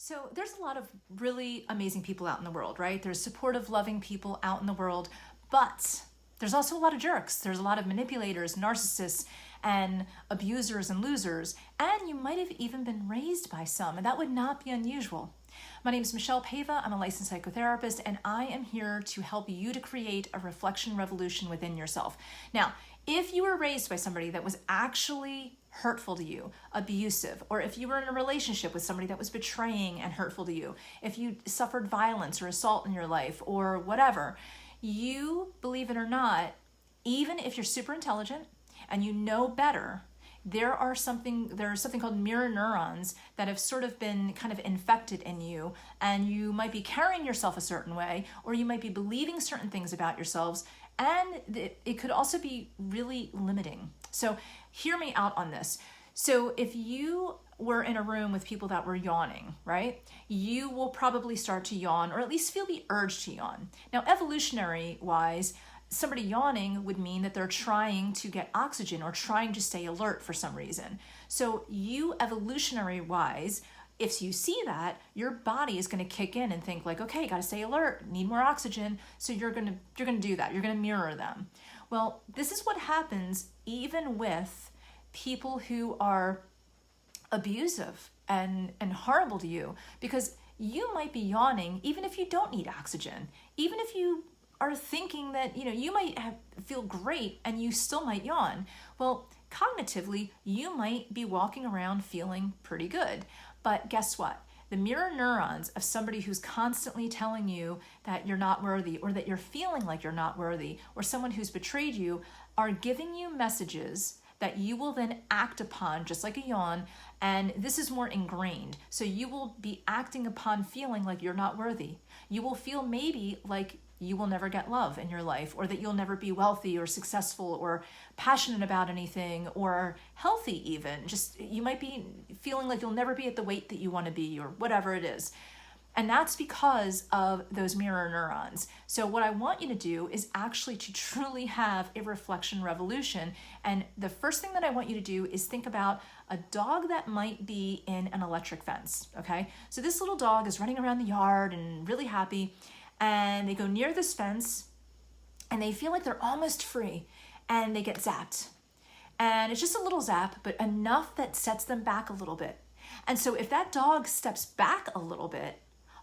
So there's a lot of really amazing people out in the world, right? There's supportive, loving people out in the world, but there's also a lot of jerks. There's a lot of manipulators, narcissists, and abusers and losers, and you might have even been raised by some, and that would not be unusual. My name is Michelle Pava. I'm a licensed psychotherapist, and I am here to help you to create a reflection revolution within yourself. Now, if you were raised by somebody that was actually hurtful to you, abusive, or if you were in a relationship with somebody that was betraying and hurtful to you, if you suffered violence or assault in your life or whatever, you, believe it or not, even if you're super intelligent and you know better, there's something called mirror neurons that have sort of been kind of infected in you, and you might be carrying yourself a certain way, or you might be believing certain things about yourselves, and it could also be really limiting. So hear me out on this. So if you were in a room with people that were yawning, right, you will probably start to yawn, or at least feel the urge to yawn. Now, evolutionary wise, somebody yawning would mean that they're trying to get oxygen or trying to stay alert for some reason. So you, evolutionary wise, if you see that, your body is going to kick in and think like, okay, got to stay alert, need more oxygen. So you're going to do that. You're going to mirror them. Well, this is what happens even with people who are abusive and horrible to you, because you might be yawning even if you don't need oxygen, even if you are thinking that, you might feel great and you still might yawn. Well, cognitively, you might be walking around feeling pretty good. But guess what? The mirror neurons of somebody who's constantly telling you that you're not worthy, or that you're feeling like you're not worthy, or someone who's betrayed you, are giving you messages that you will then act upon, just like a yawn, and this is more ingrained. So you will be acting upon feeling like you're not worthy. You will feel maybe like you will never get love in your life, or that you'll never be wealthy or successful or passionate about anything or healthy even. Just, you might be feeling like you'll never be at the weight that you want to be, or whatever it is. And that's because of those mirror neurons. So what I want you to do is actually to truly have a reflection revolution. And the first thing that I want you to do is think about a dog that might be in an electric fence, okay? So this little dog is running around the yard and really happy, and they go near this fence and they feel like they're almost free, and they get zapped. And it's just a little zap, but enough that sets them back a little bit. And so if that dog steps back a little bit,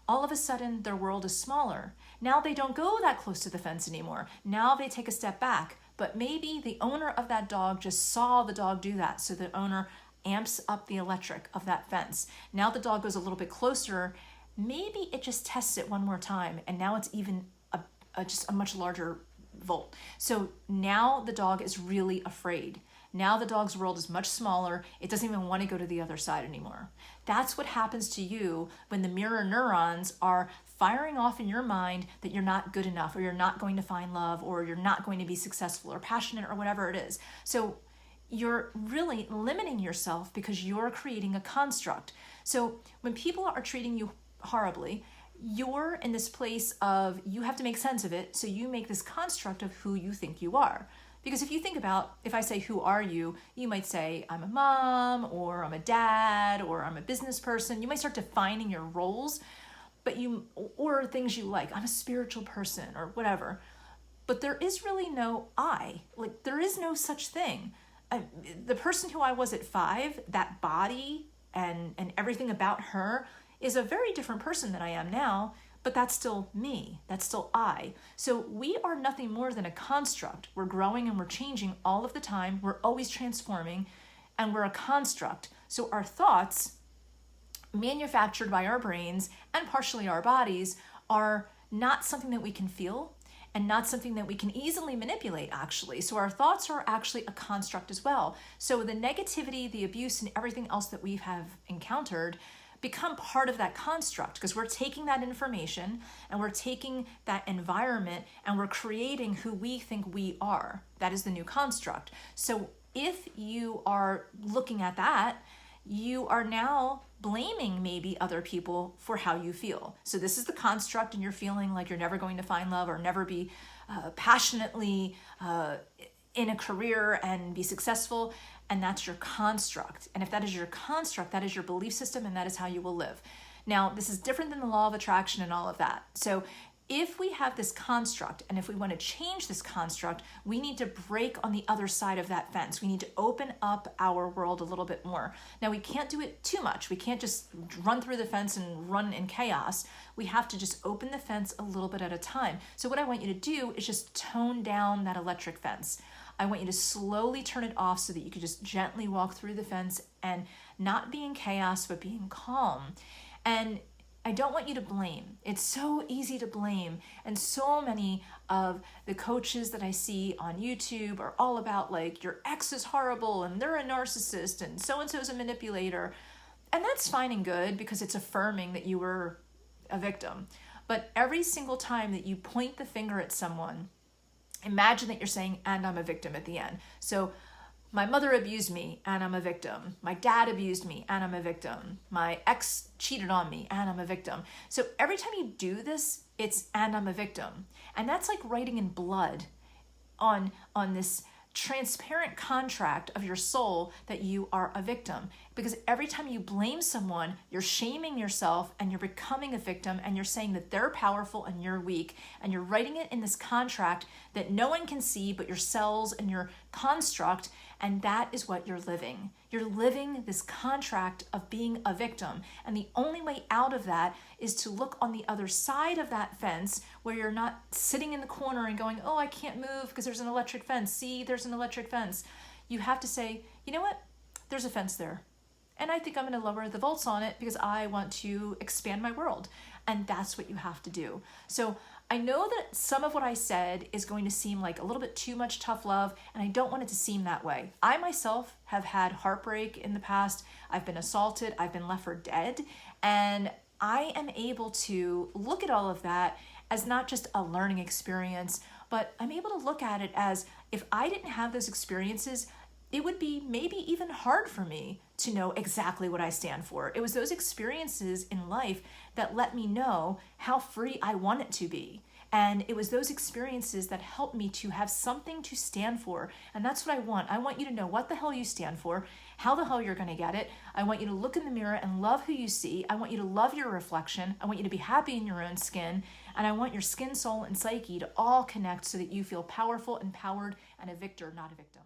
all of a sudden their world is smaller. Now they don't go that close to the fence anymore. Now they take a step back, but maybe the owner of that dog just saw the dog do that. So the owner amps up the electric of that fence. Now the dog goes a little bit closer. Maybe it just tests it one more time, and now it's even just a much larger volt. So now the dog is really afraid. Now the dog's world is much smaller. It doesn't even want to go to the other side anymore. That's what happens to you when the mirror neurons are firing off in your mind that you're not good enough, or you're not going to find love, or you're not going to be successful or passionate, or whatever it is. So you're really limiting yourself because you're creating a construct. So when people are treating you horribly, you're in this place of, you have to make sense of it, so you make this construct of who you think you are. Because if you think about, if I say, who are you? You might say, I'm a mom, or I'm a dad, or I'm a business person. You might start defining your roles, or things you like. I'm a spiritual person, or whatever. But there is really no I. Like, there is no such thing. The person who I was at 5, that body and everything about her, is a very different person than I am now, but that's still me. That's still I. So we are nothing more than a construct. We're growing and we're changing all of the time. We're always transforming, and we're a construct. So our thoughts, manufactured by our brains and partially our bodies, are not something that we can feel, and not something that we can easily manipulate, actually. So our thoughts are actually a construct as well. So the negativity, the abuse, and everything else that we have encountered become part of that construct, because we're taking that information and we're taking that environment and we're creating who we think we are. That is the new construct. So if you are looking at that, you are now blaming maybe other people for how you feel. So this is the construct, and you're feeling like you're never going to find love, or never be passionately in a career and be successful. And that's your construct. And if that is your construct, that is your belief system, and that is how you will live. Now, this is different than the law of attraction and all of that. So if we have this construct, and if we want to change this construct, we need to break on the other side of that fence. We need to open up our world a little bit more. Now, we can't do it too much. We can't just run through the fence and run in chaos. We have to just open the fence a little bit at a time. So what I want you to do is just tone down that electric fence. I want you to slowly turn it off so that you can just gently walk through the fence and not be in chaos, but being calm. And I don't want you to blame. It's so easy to blame. And so many of the coaches that I see on YouTube are all about like, your ex is horrible and they're a narcissist and so-and-so is a manipulator. And that's fine and good because it's affirming that you were a victim. But every single time that you point the finger at someone, imagine that you're saying, and I'm a victim at the end. So my mother abused me and I'm a victim. My dad abused me and I'm a victim. My ex cheated on me and I'm a victim. So every time you do this, it's and I'm a victim. And that's like writing in blood on this transparent contract of your soul that you are a victim. Because every time you blame someone, you're shaming yourself and you're becoming a victim and you're saying that they're powerful and you're weak. And you're writing it in this contract that no one can see but your cells and your construct. And that is what you're living. You're living this contract of being a victim. And the only way out of that is to look on the other side of that fence where you're not sitting in the corner and going, oh, I can't move because there's an electric fence. See, there's an electric fence. You have to say, you know what? There's a fence there. And I think I'm going to lower the volts on it because I want to expand my world. And that's what you have to do. So I know that some of what I said is going to seem like a little bit too much tough love, and I don't want it to seem that way. I myself have had heartbreak in the past. I've been assaulted. I've been left for dead. And I am able to look at all of that as not just a learning experience, but I'm able to look at it as if I didn't have those experiences, it would be maybe even hard for me to know exactly what I stand for. It was those experiences in life that let me know how free I want it to be. And it was those experiences that helped me to have something to stand for. And that's what I want. I want you to know what the hell you stand for, how the hell you're going to get it. I want you to look in the mirror and love who you see. I want you to love your reflection. I want you to be happy in your own skin. And I want your skin, soul, and psyche to all connect so that you feel powerful, empowered, and a victor, not a victim.